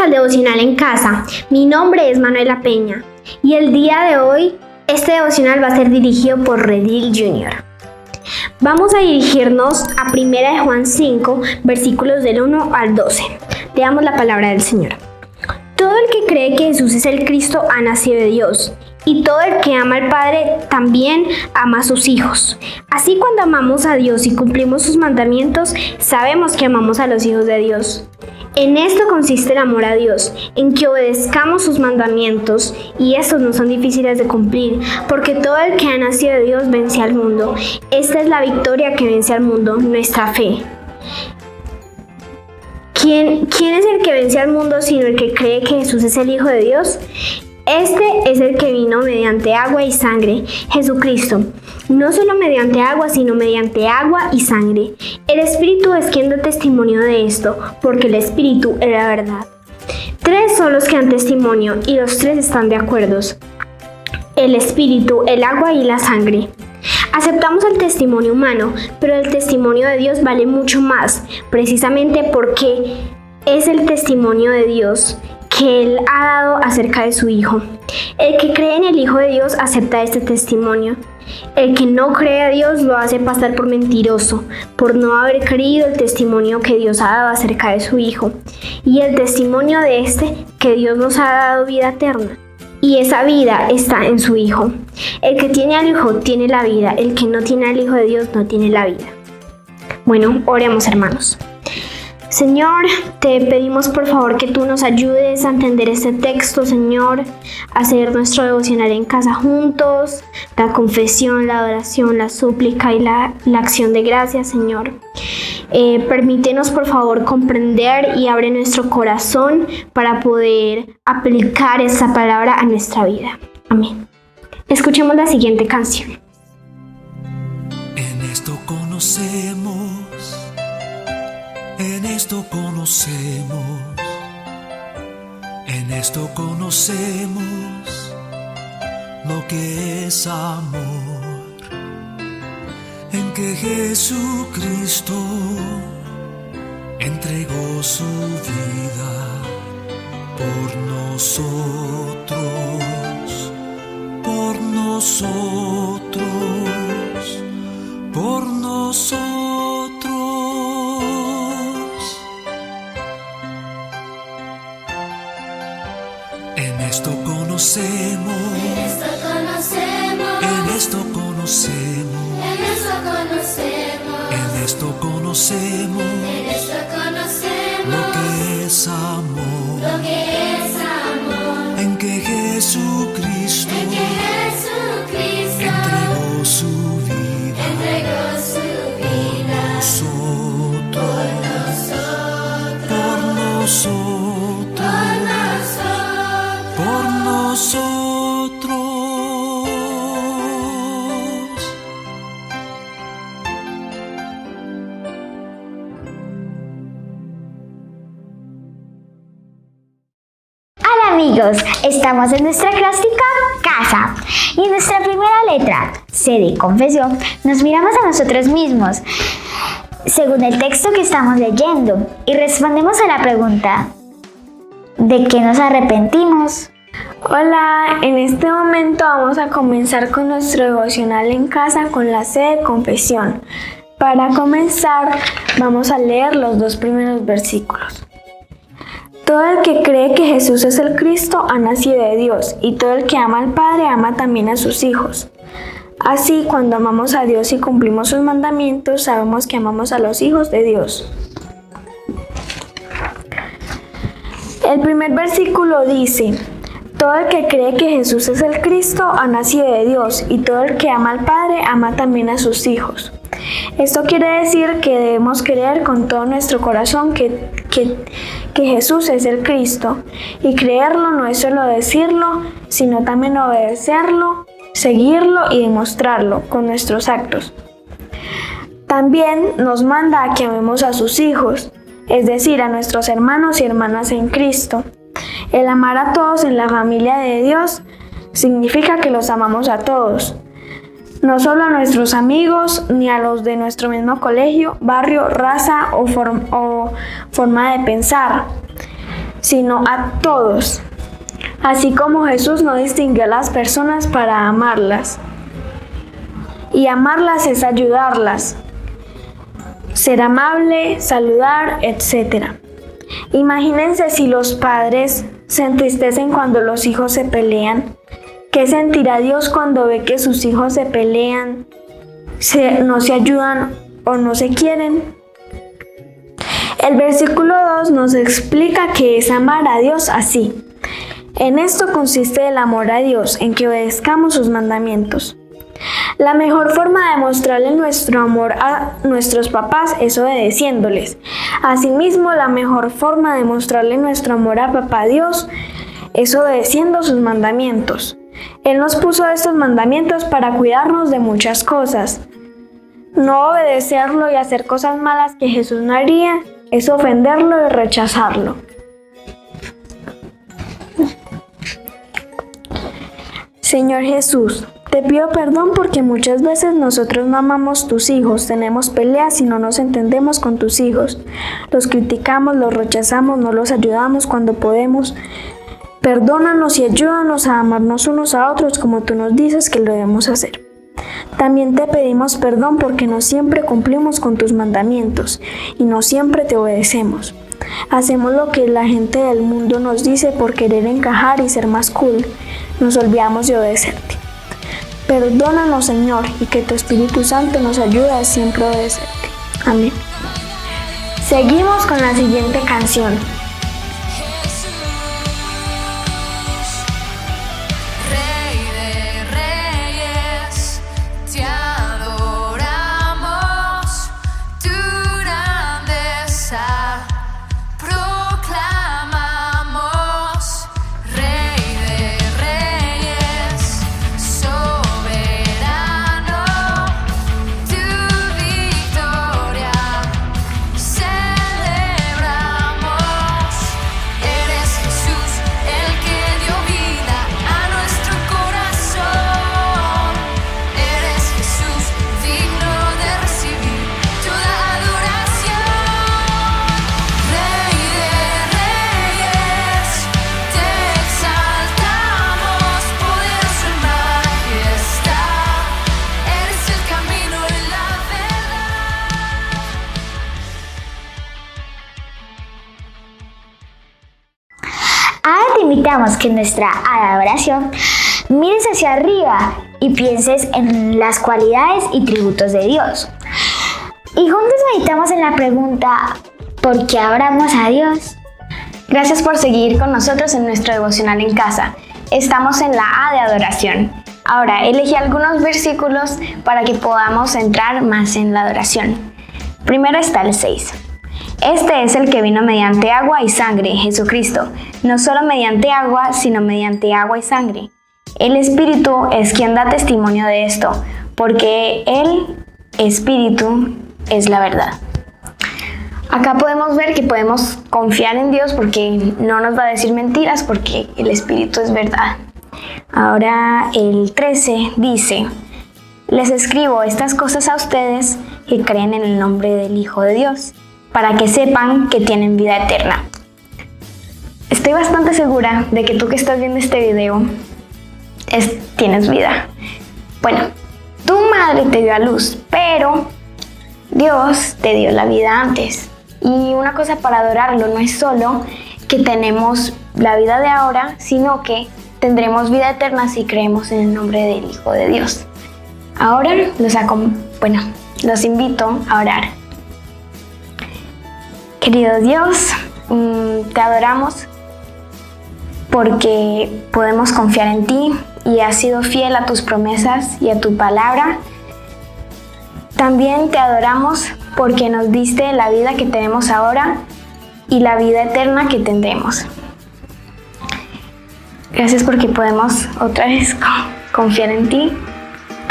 al devocional en casa. Mi nombre es Manuela Peña y el día de hoy este devocional va a ser dirigido por Redil Jr. Vamos a dirigirnos a 1 de Juan 5, versículos del 1 al 12. Leamos la palabra del Señor. Todo el que cree que Jesús es el Cristo ha nacido de Dios, y todo el que ama al Padre también ama a sus hijos. Así, cuando amamos a Dios y cumplimos sus mandamientos, sabemos que amamos a los hijos de Dios. En esto consiste el amor a Dios, en que obedezcamos sus mandamientos, y estos no son difíciles de cumplir, porque todo el que ha nacido de Dios vence al mundo. Esta es la victoria que vence al mundo, nuestra fe. ¿Quién es el que vence al mundo sino el que cree que Jesús es el Hijo de Dios? Este es el que vino mediante agua y sangre, Jesucristo. No solo mediante agua, sino mediante agua y sangre. El Espíritu es quien da testimonio de esto, porque el Espíritu es la verdad. 3 son los que dan testimonio, y los 3 están de acuerdo: el Espíritu, el agua y la sangre. Aceptamos el testimonio humano, pero el testimonio de Dios vale mucho más, precisamente porque es el testimonio de Dios que Él ha dado acerca de su Hijo. El que cree en el Hijo de Dios acepta este testimonio. El que no cree a Dios lo hace pasar por mentiroso, por no haber creído el testimonio que Dios ha dado acerca de su Hijo. Y el testimonio de que Dios nos ha dado vida eterna. Y esa vida está en su Hijo. El que tiene al Hijo tiene la vida. El que no tiene al Hijo de Dios no tiene la vida. Bueno, oremos, hermanos. Señor, te pedimos por favor que tú nos ayudes a entender este texto, Señor, a hacer nuestro devocional en casa juntos, la confesión, la adoración, la súplica y la acción de gracias, Señor. Permítenos por favor comprender y abre nuestro corazón para poder aplicar esta palabra a nuestra vida. Amén. Escuchemos la siguiente canción. En esto conocemos lo que es amor, en que Jesucristo entregó su vida por nosotros, por nosotros, por nosotros. En esto conocemos, lo que es amor, en que Jesucristo entregó su vida por nosotros. Hola amigos, estamos en nuestra clásica casa y en nuestra primera letra, C de confesión, nos miramos a nosotros mismos según el texto que estamos leyendo y respondemos a la pregunta: ¿de qué nos arrepentimos? Hola, en este momento vamos a comenzar con nuestro devocional en casa con la C de confesión. Para comenzar, vamos a leer los 2 primeros versículos. Todo el que cree que Jesús es el Cristo ha nacido de Dios, y todo el que ama al Padre ama también a sus hijos. Así, cuando amamos a Dios y cumplimos sus mandamientos, sabemos que amamos a los hijos de Dios. El primer versículo dice: todo el que cree que Jesús es el Cristo ha nacido de Dios, y todo el que ama al Padre ama también a sus hijos. Esto quiere decir que debemos creer con todo nuestro corazón que Jesús es el Cristo, y creerlo no es solo decirlo, sino también obedecerlo, seguirlo y demostrarlo con nuestros actos. También nos manda a que amemos a sus hijos, es decir, a nuestros hermanos y hermanas en Cristo. El amar a todos en la familia de Dios significa que los amamos a todos. No solo a nuestros amigos, ni a los de nuestro mismo colegio, barrio, raza o forma de pensar. sino a todos. Así como Jesús no distinguió a las personas para amarlas. Y amarlas es ayudarlas, ser amable, saludar, etc. Imagínense si los padres se entristecen cuando los hijos se pelean. ¿Qué sentirá Dios cuando ve que sus hijos se pelean, no se ayudan o no se quieren? El versículo 2 nos explica que es amar a Dios así. En esto consiste el amor a Dios, en que obedezcamos sus mandamientos. La mejor forma de mostrarle nuestro amor a nuestros papás es obedeciéndoles. Asimismo, la mejor forma de mostrarle nuestro amor a Papá Dios es obedeciendo sus mandamientos. Él nos puso estos mandamientos para cuidarnos de muchas cosas. No obedecerlo y hacer cosas malas que Jesús no haría es ofenderlo y rechazarlo. Señor Jesús, te pido perdón porque muchas veces nosotros no amamos tus hijos, tenemos peleas y no nos entendemos con tus hijos. Los criticamos, los rechazamos, no los ayudamos cuando podemos. Perdónanos y ayúdanos a amarnos unos a otros como tú nos dices que lo debemos hacer. También te pedimos perdón porque no siempre cumplimos con tus mandamientos y no siempre te obedecemos. Hacemos lo que la gente del mundo nos dice por querer encajar y ser más cool. Nos olvidamos de obedecerte. Perdónanos, Señor, y que tu Espíritu Santo nos ayude a siempre obedecerte. Amén. Seguimos con la siguiente canción. Rey de reyes, te adoramos, tu grandeza proclamamos. Rey de reyes, soberano, tu victoria celebramos. Eres Jesús, el que dio vida a nuestro corazón. Eres Jesús, digno de recibir toda adoración. Rey de reyes, te exaltamos, poderoso en majestad. Eres el camino y la verdad. Ahora te invitamos que en nuestra adoración mires hacia arriba y pienses en las cualidades y tributos de Dios. Y juntos meditamos en la pregunta, ¿por qué adoramos a Dios? Gracias por seguir con nosotros en nuestro devocional en casa. Estamos en la A de adoración. Ahora, elegí algunos versículos para que podamos entrar más en la adoración. Primero está el 6. Este es el que vino mediante agua y sangre, Jesucristo, no solo mediante agua, sino mediante agua y sangre. El Espíritu es quien da testimonio de esto, porque el Espíritu es la verdad. Acá podemos ver que podemos confiar en Dios porque no nos va a decir mentiras, porque el Espíritu es verdad. Ahora el 13 dice: les escribo estas cosas a ustedes que creen en el nombre del Hijo de Dios, para que sepan que tienen vida eterna. Estoy bastante segura de que tú que estás viendo este video tienes vida. Bueno, tu madre te dio a luz, pero Dios te dio la vida antes. Y una cosa para adorarlo no es solo que tenemos la vida de ahora, sino que tendremos vida eterna si creemos en el nombre del Hijo de Dios. Ahora los invito a orar. Querido Dios, te adoramos porque podemos confiar en ti y has sido fiel a tus promesas y a tu palabra. También te adoramos porque nos diste la vida que tenemos ahora y la vida eterna que tendremos. Gracias porque podemos otra vez confiar en ti.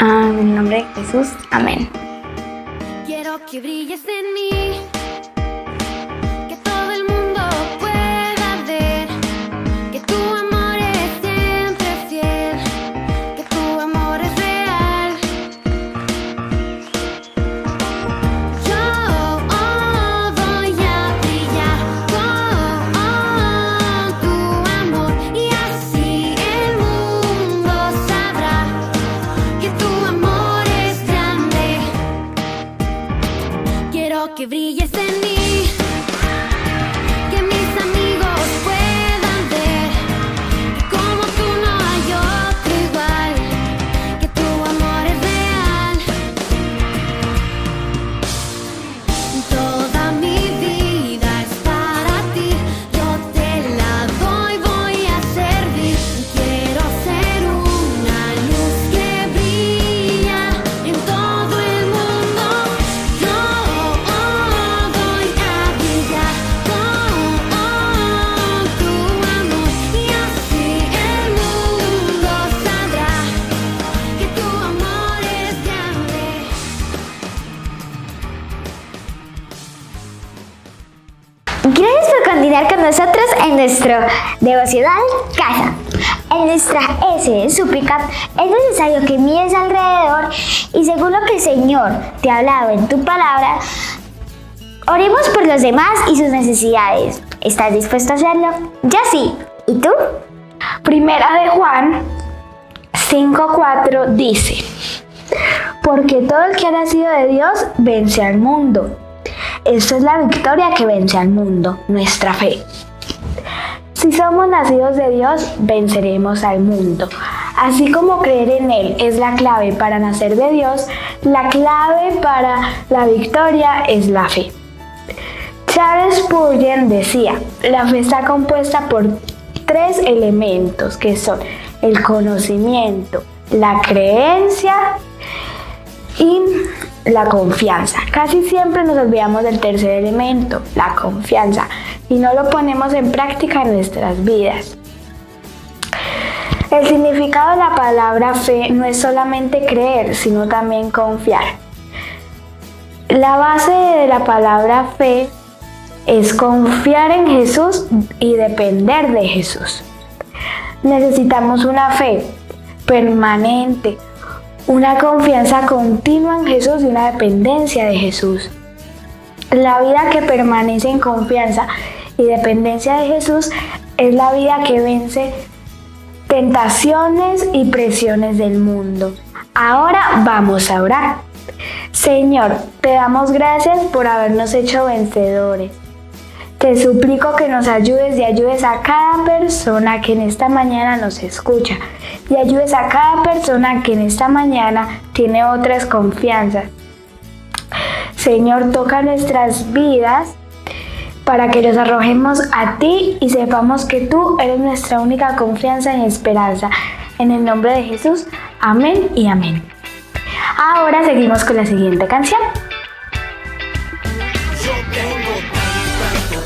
En el nombre de Jesús. Amén. Quiero que brilles en mí, que todo el mundo pueda ver que tu amor es siempre fiel, que tu amor es real. Yo voy a brillar, en mí, que mis amigos puedan ver que como tú no hay otro igual, que tu amor es real. Toda mi vida es para ti, yo te la doy, voy a servir. Quiero ser una luz que brilla en todo el mundo. Yo voy a brillar con tu amor, y así el mundo sabrá que tu amor es grande. Gracias por continuar con nosotros en nuestro devocional Casa. En nuestra S de súplica es necesario que mires alrededor y según lo que el Señor te ha hablado en tu palabra, oremos por los demás y sus necesidades. ¿Estás dispuesto a hacerlo? Yo sí. ¿Y tú? Primera de Juan 5:4 dice: porque todo el que ha nacido de Dios vence al mundo. Esta es la victoria que vence al mundo, nuestra fe. Si somos nacidos de Dios, venceremos al mundo. Así como creer en Él es la clave para nacer de Dios, la clave para la victoria es la fe. Charles Spurgeon decía: la fe está compuesta por 3 elementos que son el conocimiento, la creencia y la confianza. Casi siempre nos olvidamos del tercer elemento, la confianza, y no lo ponemos en práctica en nuestras vidas. El significado de la palabra fe no es solamente creer, sino también confiar. La base de la palabra fe es confiar en Jesús y depender de Jesús. Necesitamos una fe permanente, una confianza continua en Jesús y una dependencia de Jesús. La vida que permanece en confianza y dependencia de Jesús es la vida que vence tentaciones y presiones del mundo. Ahora vamos a orar. Señor, te damos gracias por habernos hecho vencedores. Te suplico que nos ayudes y ayudes a cada persona que en esta mañana nos escucha, y ayudes a cada persona que en esta mañana tiene otras confianzas. Señor, toca nuestras vidas para que los arrojemos a ti y sepamos que tú eres nuestra única confianza y esperanza. En el nombre de Jesús, amén y amén. Ahora seguimos con la siguiente canción. Yo tengo tanto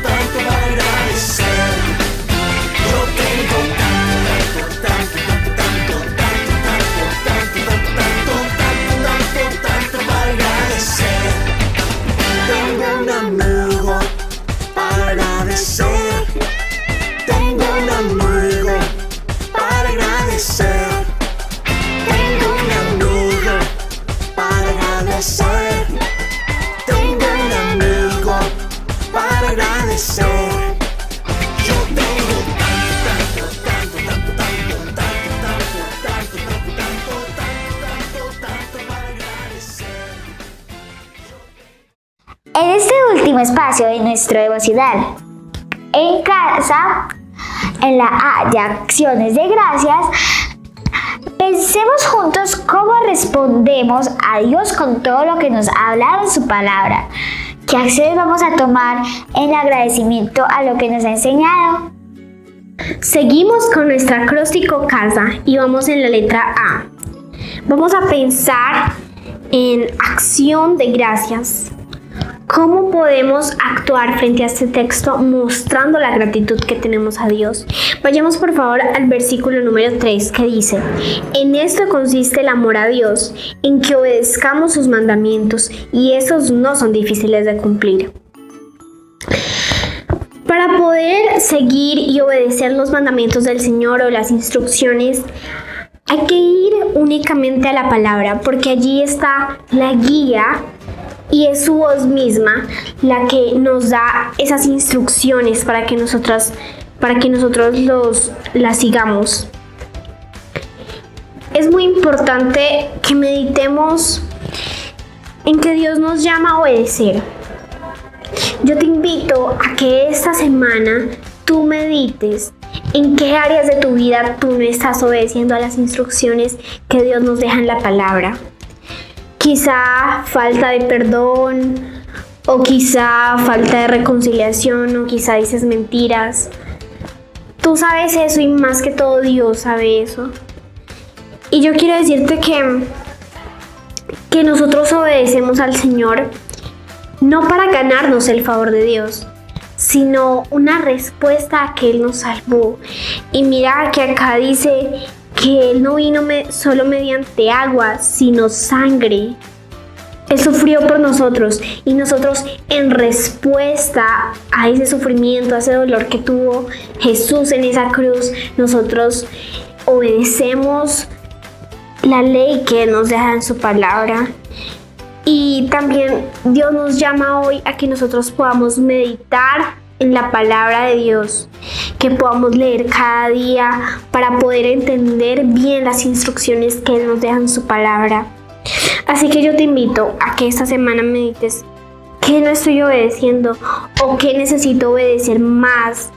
para agradecer. Yo tengo tanto para agradecer. Tengo un amigo para agradecer. Tengo un amigo para agradecer. Tengo un amigo para agradecer. Tengo un amigo para agradecer. Yo tengo tanto para agradecer. En este último espacio de nuestro devocional en casa, en la A de acciones de gracias, pensemos juntos cómo respondemos a Dios con todo lo que nos ha hablado en su palabra. ¿Qué acciones vamos a tomar en agradecimiento a lo que nos ha enseñado? Seguimos con nuestra acróstico casa y vamos en la letra A. Vamos a pensar en acción de gracias. ¿Cómo podemos actuar frente a este texto mostrando la gratitud que tenemos a Dios? Vayamos por favor al versículo número 3 que dice: en esto consiste el amor a Dios, en que obedezcamos sus mandamientos, y esos no son difíciles de cumplir. Para poder seguir y obedecer los mandamientos del Señor o las instrucciones, hay que ir únicamente a la palabra, porque allí está la guía y es su voz misma la que nos da esas instrucciones para que nosotros las sigamos. es muy importante que meditemos en que Dios nos llama a obedecer. Yo te invito a que esta semana tú medites en qué áreas de tu vida tú no estás obedeciendo a las instrucciones que Dios nos deja en la palabra. Quizá falta de perdón, o quizá falta de reconciliación, o quizá dices mentiras. Tú sabes eso y más que todo Dios sabe eso. Y yo quiero decirte que nosotros obedecemos al Señor no para ganarnos el favor de Dios, sino una respuesta a que Él nos salvó. Y mira que acá dice que Él no vino solo mediante agua, sino sangre. Él sufrió por nosotros y nosotros en respuesta a ese sufrimiento, a ese dolor que tuvo Jesús en esa cruz, nosotros obedecemos la ley que Él nos deja en su palabra. Y también Dios nos llama hoy a que nosotros podamos meditar en la palabra de Dios, que podamos leer cada día para poder entender bien las instrucciones que Él nos deja en su palabra. Así que yo te invito a que esta semana medites qué no estoy obedeciendo o qué necesito obedecer más,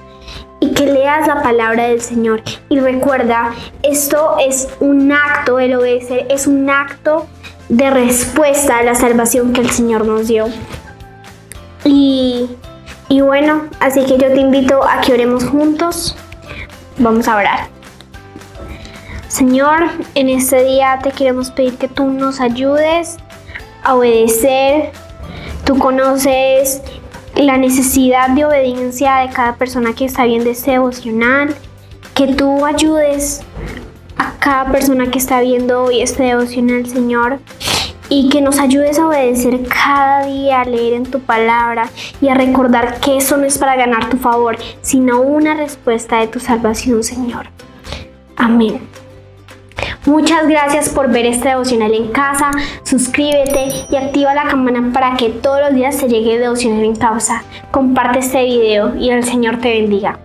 y que leas la palabra del Señor. Y recuerda, esto es un acto, el obedecer es un acto de respuesta a la salvación que el Señor nos dio. Y bueno, así que yo te invito a que oremos juntos. Vamos a orar. Señor, en este día te queremos pedir que tú nos ayudes a obedecer. Tú conoces la necesidad de obediencia de cada persona que está viendo este devocional. Que tú ayudes a cada persona que está viendo hoy este devocional, Señor, y que nos ayudes a obedecer cada día, a leer en tu palabra y a recordar que eso no es para ganar tu favor, sino una respuesta de tu salvación, Señor. Amén. Muchas gracias por ver este devocional en casa. Suscríbete y activa la campana para que todos los días te llegue el devocional en casa. Comparte este video y el Señor te bendiga.